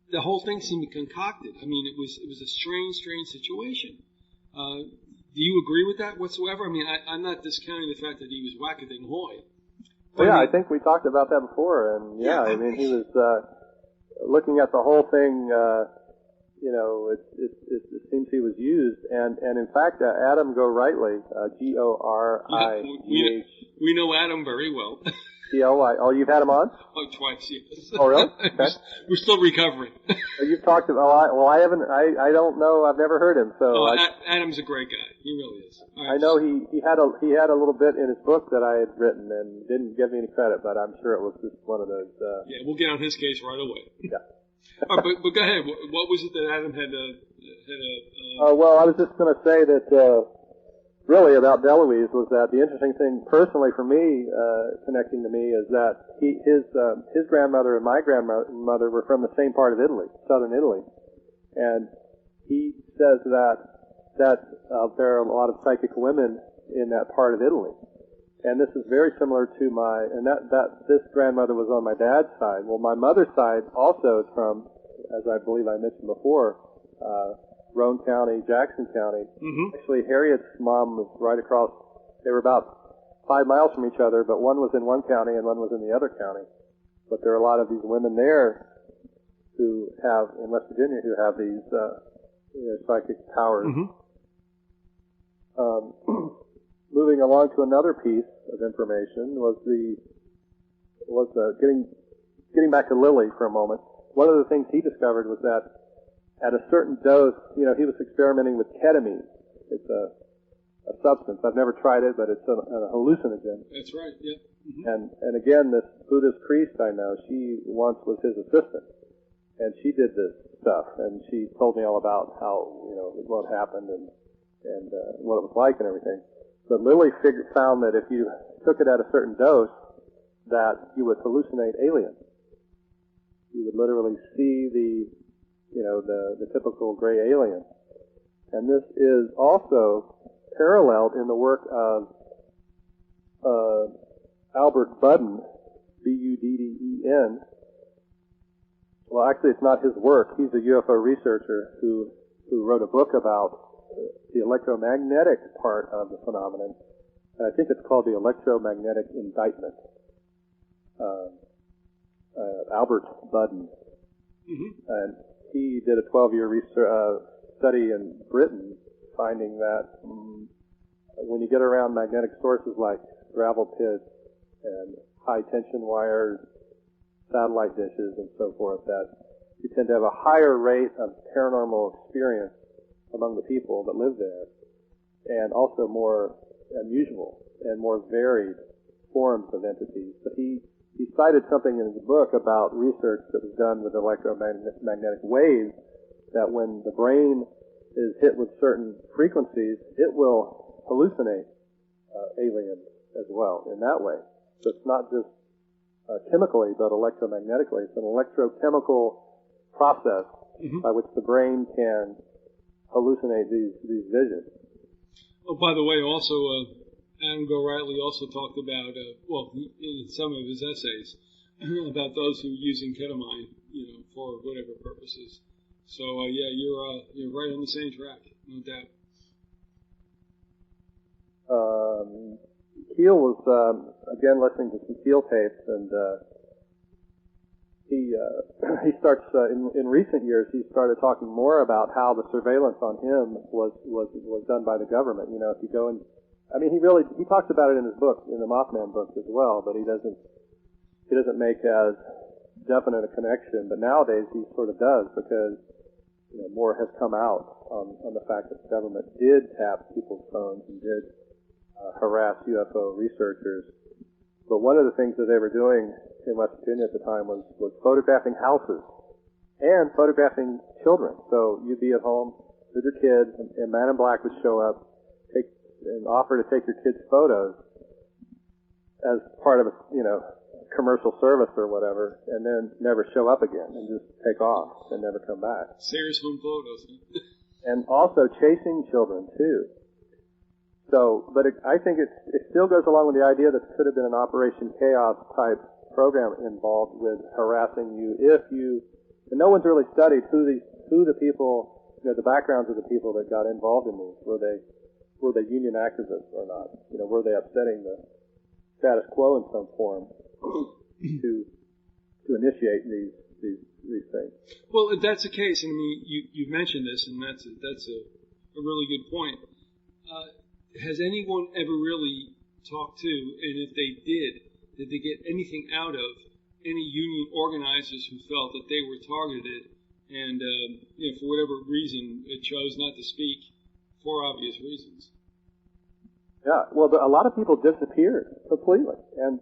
The whole thing seemed concocted. It was a strange situation. Do you agree with that whatsoever? I'm not discounting the fact that he was whack-a-ding-hoy. I think we talked about that before, and he was looking at the whole thing. It seems he was used, and in fact, Adam Gorightly, Gorigh. We know Adam very well. T-L-Y. Oh, you've had him on? Oh, twice, yes. Oh, really? Okay. We're still recovering. You've talked about, I haven't, I don't know, I've never heard him, so. Adam's a great guy. He really is. Right. I know he had a little bit in his book that I had written and didn't give me any credit, but I'm sure it was just one of those, Yeah, we'll get on his case right away. Yeah. All right, but go ahead. What was it that Adam had well, I was just going to say that, really about DeLuise was that the interesting thing personally for me, connecting to me, is that his grandmother and my grandmother were from the same part of Italy, southern Italy. And he says that there are a lot of psychic women in that part of Italy. And this is very similar to this grandmother was on my dad's side. Well, my mother's side also is from, as I believe I mentioned before, Roane County, Jackson County. Mm-hmm. Actually, Harriet's mom was right across. They were about 5 miles from each other, but one was in one county and one was in the other county. But there are a lot of these women there in West Virginia, who have these psychic powers. Mm-hmm. Moving along to another piece of information was getting back to Lilly for a moment. One of the things he discovered was that at a certain dose, he was experimenting with ketamine. It's a substance. I've never tried it, but it's a hallucinogen. That's right, yeah. Mm-hmm. And again, this Buddhist priest I know, she once was his assistant, and she did this stuff, and she told me all about how, what happened and what it was like and everything. But Lilly found that if you took it at a certain dose, that you would hallucinate aliens. You would literally see the typical gray alien. And this is also paralleled in the work of Albert Budden, Budden, Well, actually, it's not his work. He's a UFO researcher who wrote a book about the electromagnetic part of the phenomenon. And I think it's called The Electromagnetic Indictment. Albert Budden. Mm-hmm. And he did a 12-year study in Britain, finding that when you get around magnetic sources like gravel pits and high-tension wires, satellite dishes, and so forth, that you tend to have a higher rate of paranormal experience among the people that live there, and also more unusual and more varied forms of entities. But he cited something in his book about research that was done with electromagnetic waves, that when the brain is hit with certain frequencies, it will hallucinate aliens as well in that way. So it's not just chemically, but electromagnetically. It's an electrochemical process by which the brain can hallucinate these visions. Oh, by the way, also, Adam Gorightly also talked about, in some of his essays, about those who are using ketamine, for whatever purposes. So, you're right on the same track, no doubt. Keel was, again, listening to some Keel tapes, and he starts, in recent years, he started talking more about how the surveillance on him was done by the government. If you go and, he talks about it in his book, in the Mothman book as well, but he doesn't make as definite a connection. But nowadays he sort of does, because more has come out on the fact that the government did tap people's phones and did harass UFO researchers. But one of the things that they were doing in West Virginia at the time was photographing houses and photographing children. So you'd be at home with your kids, and Man in Black would show up and offer to take your kids' photos as part of a commercial service or whatever, and then never show up again and just take off and never come back. Serious home photos. And also chasing children too. So, but I think it still goes along with the idea that there could have been an Operation Chaos type program involved with harassing you and no one's really studied who the people, the backgrounds of the people that got involved in these. Were they union activists or not? Were they upsetting the status quo in some form to initiate these things? Well, if that's the case, and you mentioned this, and that's a really good point. Has anyone ever really talked to, and if they did they get anything out of any union organizers who felt that they were targeted and, for whatever reason, chose not to speak for obvious reasons? Yeah, well, a lot of people disappeared completely, and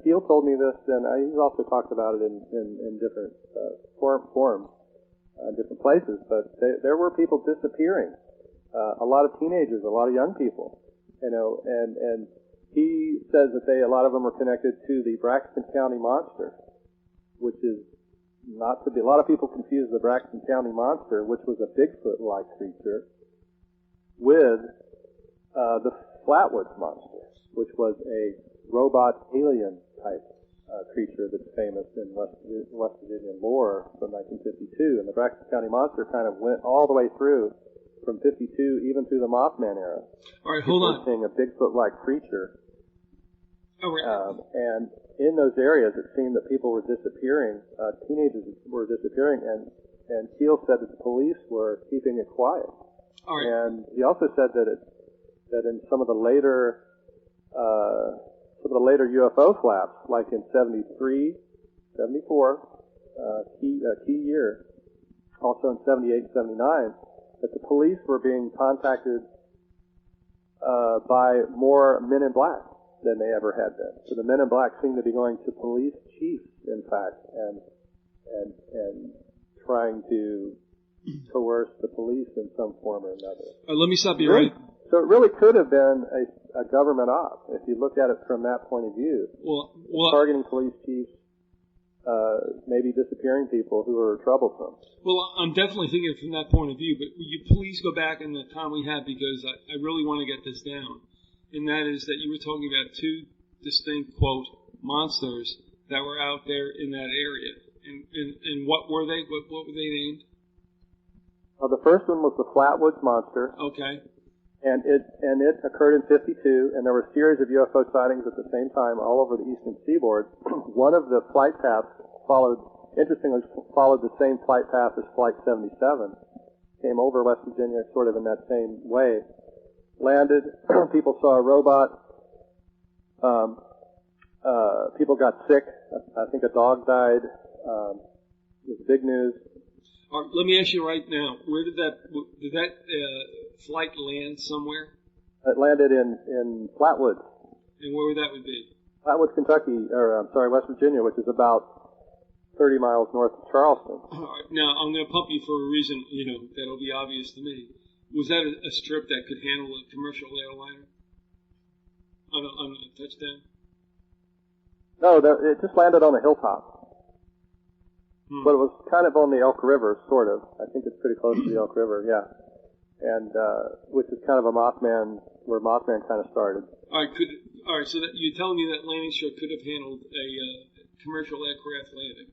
Keel told me this, and he's also talked about it in different forums, different places. But there were people disappearing. A lot of teenagers, a lot of young people, and he says that a lot of them are connected to the Braxton County Monster, which is not to be. A lot of people confuse the Braxton County Monster, which was a Bigfoot-like creature, with the Flatwoods Monster, which was a robot alien type creature that's famous in West Virginia lore from 1952. And the Braxton County Monster kind of went all the way through from 52, even through the Mothman era. All right, hold on. Seeing a Bigfoot-like creature. All right. And in those areas, it seemed that people were disappearing. Teenagers were disappearing, and Keel said that the police were keeping it quiet. All right. And he also said that in some of the later UFO flaps, like in 73, 74, key year, also in 78, 79, that the police were being contacted by more Men in Black than they ever had been. So the Men in Black seemed to be going to police chiefs, in fact, and trying to coerce the police in some form or another. Let me stop you right. So it really could have been a government op, if you look at it from that point of view. Well, targeting police chiefs, maybe disappearing people who are troublesome. Well, I'm definitely thinking from that point of view, but will you please go back in the time we had, because I really want to get this down. And that is that you were talking about two distinct, quote, monsters that were out there in that area. And And what were they? What were they named? The first one was the Flatwoods Monster. Okay. And it occurred in 52, and there were a series of UFO sightings at the same time all over the eastern seaboard. One of the flight paths interestingly followed the same flight path as Flight 77. Came over West Virginia sort of in that same way. Landed, people saw a robot, people got sick, I think a dog died, it was big news. All right, let me ask you right now, where did that flight land somewhere? It landed in Flatwoods. And where that would be? Flatwoods, Kentucky, West Virginia, which is about 30 miles north of Charleston. All right, now, I'm going to pump you for a reason, that'll be obvious to me. Was that a strip that could handle a commercial airliner on a touchdown? No, it just landed on a hilltop. But it was kind of on the Elk River, sort of. I think it's pretty close to the Elk River, yeah. And which is kind of where Mothman kind of started. All right, so that you're telling me that landing strip could have handled a commercial aircraft landing?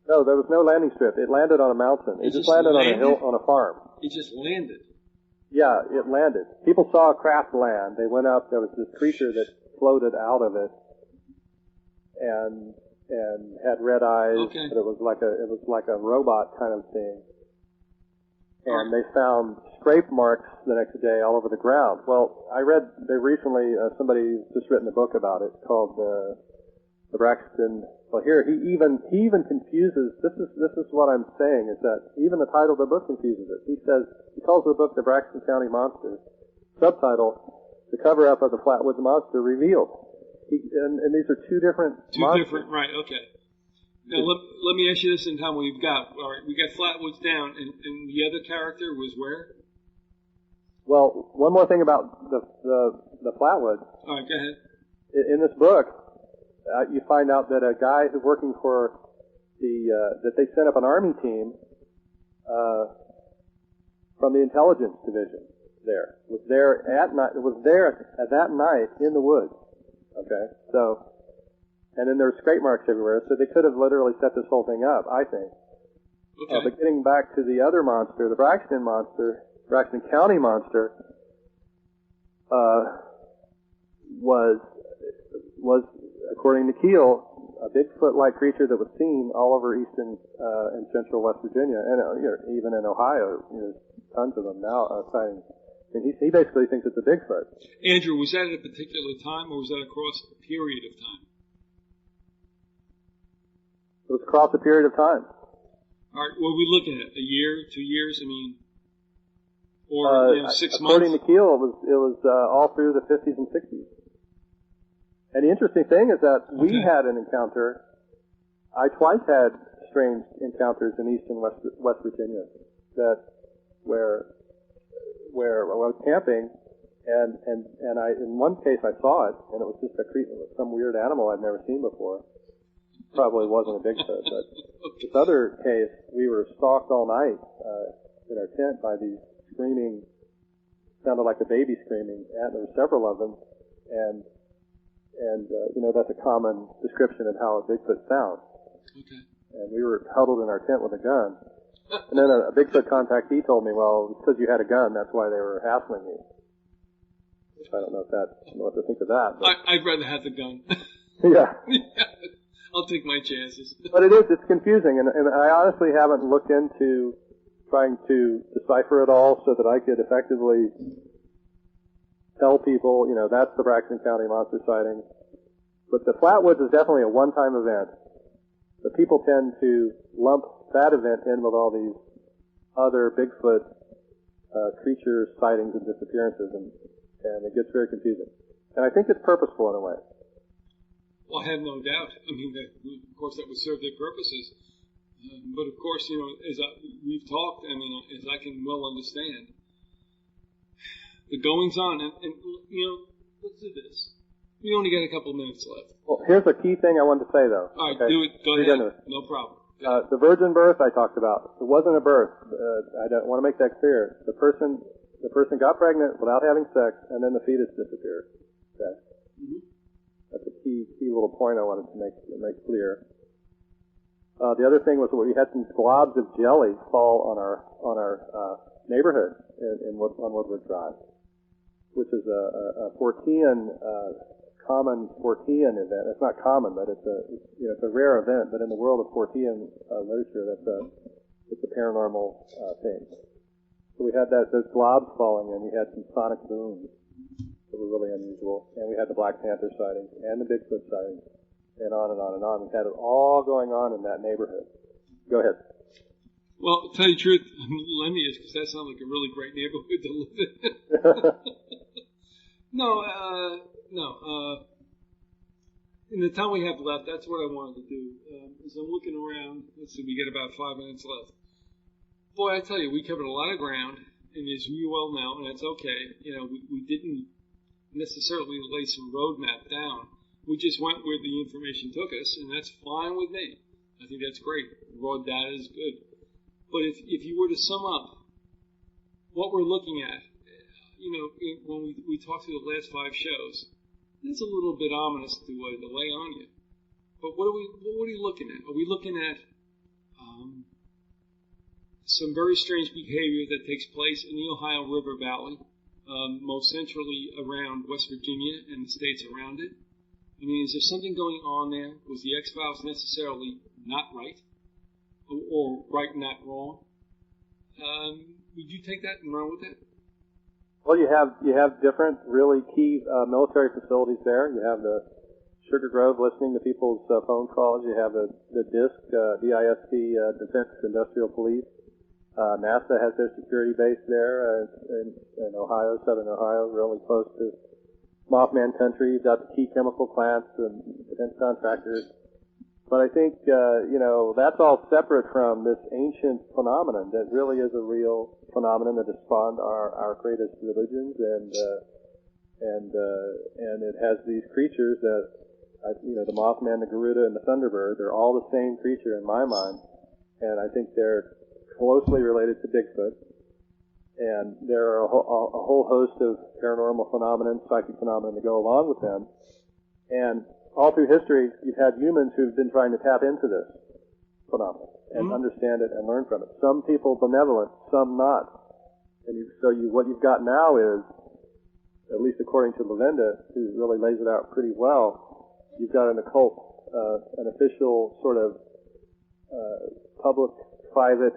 No, there was no landing strip. It landed on a mountain. It just landed on a hill on a farm. It just landed? Yeah, it landed. People saw a craft land. They went up. There was this creature that floated out of it, and had red eyes, okay. But it was like a robot kind of thing. And they found scrape marks the next day all over the ground. Well, I read recently somebody just written a book about it called the Braxton. Well, here he even confuses. This is what I'm saying is that even the title of the book confuses it. He calls the book The Braxton County Monsters. Subtitle: The Cover Up of the Flatwoods Monster Revealed. And these are two different monsters. Right, okay. Now, let me ask you this in time we've got. All right, we got Flatwoods down, and the other character was where? Well, one more thing about the Flatwoods. All right, go ahead. In this book, you find out that a guy who's working for that they sent up an army team from the intelligence division was there at that night in the woods. Okay, so, and then there were scrape marks everywhere, so they could have literally set this whole thing up, I think. Okay. But getting back to the other monster, the Braxton County Monster, was, according to Keel, a Bigfoot-like creature that was seen all over eastern and central West Virginia, and even in Ohio, tons of them now sightings. And he basically thinks it's a Bigfoot. Andrew, was that at a particular time, or was that across a period of time? It was across a period of time. All right, what are we looking at? A year, 2 years? Or 6 months? According to Keel, it was all through the 50s and 60s. And the interesting thing is that we had an encounter. I twice had strange encounters in eastern West Virginia where I was camping, and in one case I saw it, and it was just some weird animal I'd never seen before. Probably wasn't a Bigfoot, but this other case, we were stalked all night in our tent by these screaming, sounded like a baby screaming, and there were several of them, and that's a common description of how a Bigfoot sounds. Okay. And we were huddled in our tent with a gun. And then a Bigfoot contactee told me, well, because you had a gun, that's why they were hassling me. I don't know what to think of that. But. I'd rather have the gun. Yeah. I'll take my chances. But it's confusing, and I honestly haven't looked into trying to decipher it all so that I could effectively tell people, that's the Braxton County monster sighting. But the Flatwoods is definitely a one-time event. But people tend to lump that event in with all these other Bigfoot creature sightings and disappearances, and it gets very confusing. And I think it's purposeful in a way. Well, I have no doubt. Of course, that would serve their purposes. But of course, as we've talked, as I can well understand, the goings on, and let's do this. We only got a couple of minutes left. Well, here's a key thing I wanted to say, though. All right, okay? do it. Go ahead. No problem. The virgin birth I talked about, it wasn't a birth. I don't want to make that clear. The person got pregnant without having sex, and then the fetus disappeared. Okay. Mm-hmm. That's a key little point I wanted to make clear. The other thing was we had some globs of jelly fall on our neighborhood on Woodward Drive, which is a Fortean, common Fortean event. It's not common, but it's a rare event. But in the world of Fortean literature, it's a paranormal thing. So we had those globs falling in. We had some sonic booms that were really unusual, and we had the Black Panther sightings and the Bigfoot sightings, and on and on and on. We had it all going on in that neighborhood. Go ahead. Well, to tell you the truth, I'm envious because that sounds like a really great neighborhood to live in. No. In the time we have left, that's what I wanted to do. As I'm looking around, let's see, we get about 5 minutes left. Boy, I tell you, we covered a lot of ground, and as you well know, and that's okay. We didn't necessarily lay some roadmap down. We just went where the information took us, and that's fine with me. I think that's great. Raw data is good. But if you were to sum up what we're looking at, when we talked through the last 5 shows, it's a little bit ominous to lay on you. But what are you looking at? Are we looking at some very strange behavior that takes place in the Ohio River Valley, most centrally around West Virginia and the states around it? I mean, is there something going on there? Was the X-Files necessarily not right? Or right, not wrong? Would you take that and run with it? Well, you have different really key military facilities there. You have the Sugar Grove listening to people's phone calls. You have the DISP, Defense Industrial Police. NASA has their security base there in Ohio, southern Ohio, really close to Mothman country. You've got the key chemical plants and defense contractors. But I think, that's all separate from this ancient phenomenon that really is a real phenomenon that has spawned our greatest religions, and it has these creatures that, the Mothman, the Garuda, and the Thunderbird, they're all the same creature in my mind, and I think they're closely related to Bigfoot. And there are a whole host of paranormal phenomena, psychic phenomena that go along with them. And all through history, you've had humans who've been trying to tap into this phenomenon and understand it and learn from it. Some people benevolent, some not. And what you've got now is, at least according to Lavenda, who really lays it out pretty well, you've got an occult, an official sort of public-private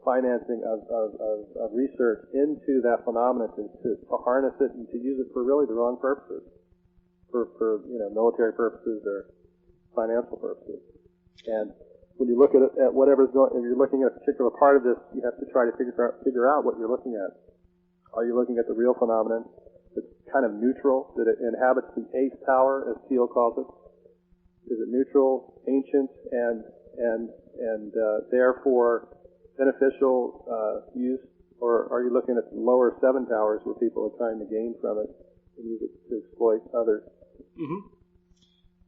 financing of research into that phenomenon to harness it and to use it for really the wrong purposes. For military purposes or financial purposes. And when you look at whatever's going, if you're looking at a particular part of this, you have to try to figure out what you're looking at. Are you looking at the real phenomenon that's kind of neutral, that it inhabits the eighth tower, as Keel calls it? Is it neutral, ancient, and therefore beneficial use, or are you looking at the lower 7 towers where people are trying to gain from it and use it to exploit others? Mm-hmm.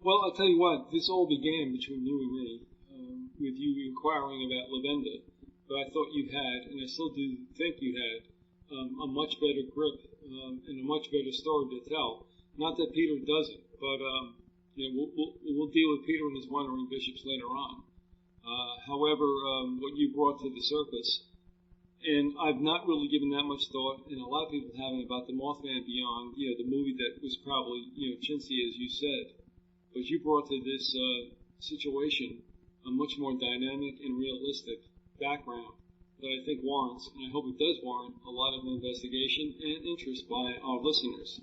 Well, I'll tell you what, this all began between you and me, with you inquiring about Lavenda, but I thought you had, and I still do think you had, a much better grip and a much better story to tell. Not that Peter doesn't, but we'll deal with Peter and his wandering bishops later on. However, what you brought to the surface, and I've not really given that much thought, and a lot of people haven't, about the Mothman Beyond, the movie that was probably, chintzy, as you said. But you brought to this situation a much more dynamic and realistic background that I think warrants, and I hope it does warrant, a lot of investigation and interest by our listeners.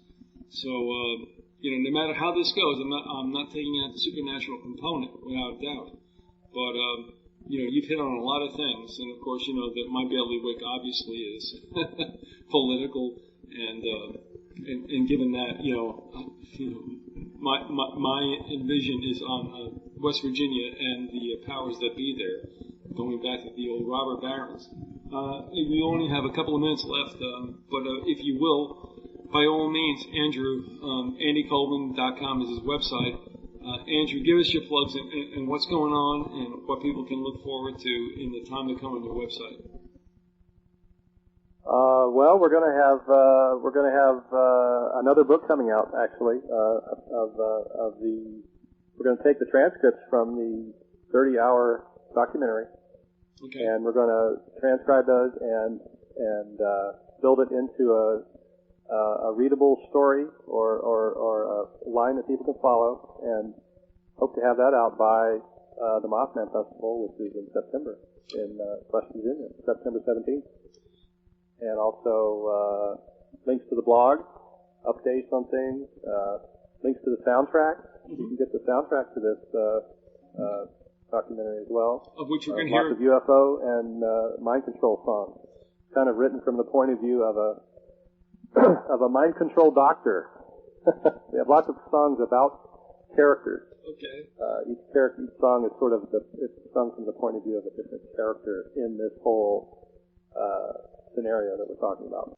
So, no matter how this goes, I'm not taking out the supernatural component, without a doubt. But, you've hit on a lot of things, and of course, that my bailiwick obviously is political, and given that, my envision is on West Virginia and the powers that be there, going back to the old robber barons. We only have a couple of minutes left, but if you will, by all means, Andrew, AndyColvin.com is his website. Andrew, give us your plugs and what's going on and what people can look forward to in the time to come on your website. Well, we're going to have another book coming out, actually. We're going to take the transcripts from the 30-hour documentary. Okay. And we're going to transcribe those and build it into a readable story or a line that people can follow, and hope to have that out by the Mothman Festival, which is in September in West Virginia, September 17th. And also links to the blog, updates on things, links to the soundtrack. You can get the soundtrack to this documentary as well. Of which we're going to hear. Lots of UFO and mind control songs. Kind of written from the point of view of a mind control doctor. We have lots of songs about characters. Okay. Each song is sort of it's sung from the point of view of a different character in this whole scenario that we're talking about.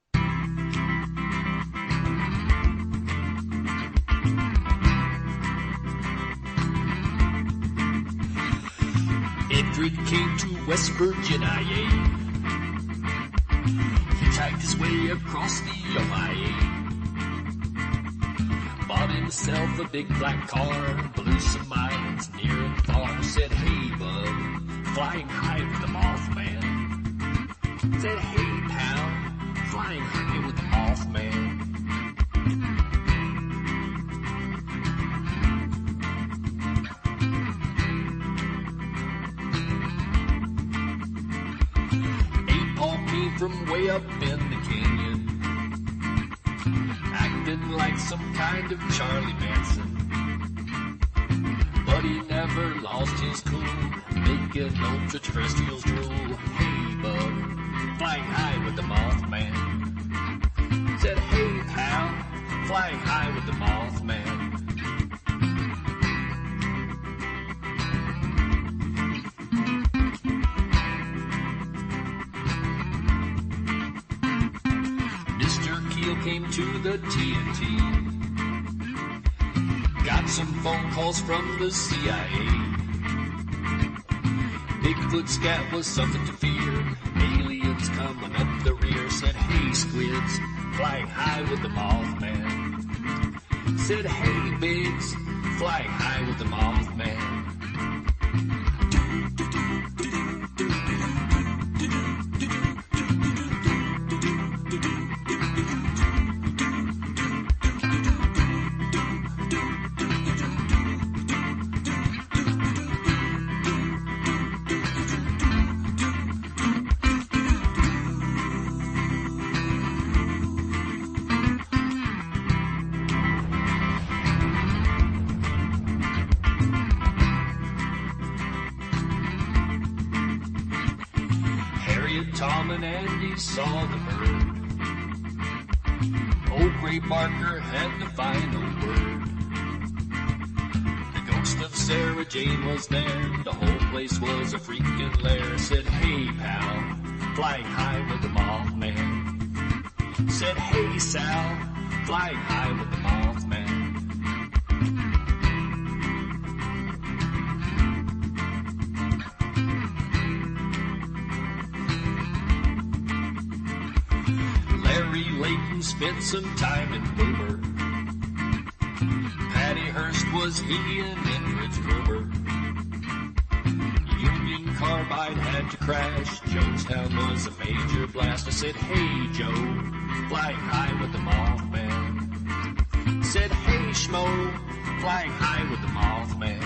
Edred came to West Virginia. Hitchhiked his way across the Ohio. Bought himself a big black car, blew some miles near and far. Said, hey, bud, flying high with the Mothman. Said, hey, pal, flying high with the Mothman. From way up in the canyon, acting like some kind of Charlie Manson, but he never lost his cool, making ultra-terrestrials drool. Hey, bud, flying high with the Mothman. Said, hey, pal, flying high with the Mothman. Keel came to the TNT. Got some phone calls from the CIA. Bigfoot scat was something to fear. Aliens coming up the rear. Said, hey, squids, flying high with the Mothman. Said, hey, Biggs, flying high with the Mothman. Tom and Andy saw the bird. Old Gray Barker had the final word. The ghost of Sarah Jane was there. The whole place was a freaking lair. Said, hey, pal, flying high with the Mothman. Said, hey, Sal, flying high with the Mothman. Layton spent some time in Boomer. Patty Hearst was he and Enridge Gruber. Union Carbide had to crash. Jonestown was a major blast. I said, hey, Joe, flying high with the Mothman. Said, hey, Schmo, flying high with the Mothman.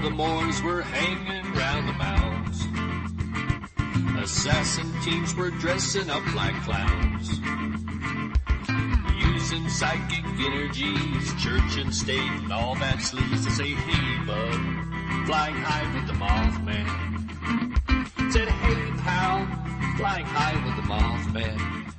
The Moors were hanging round the mounds. Assassin teams were dressing up like clowns, using psychic energies, church and state and all that sleaze to say, hey, bud, flying high with the Mothman. Said, hey, pal, flying high with the Mothman.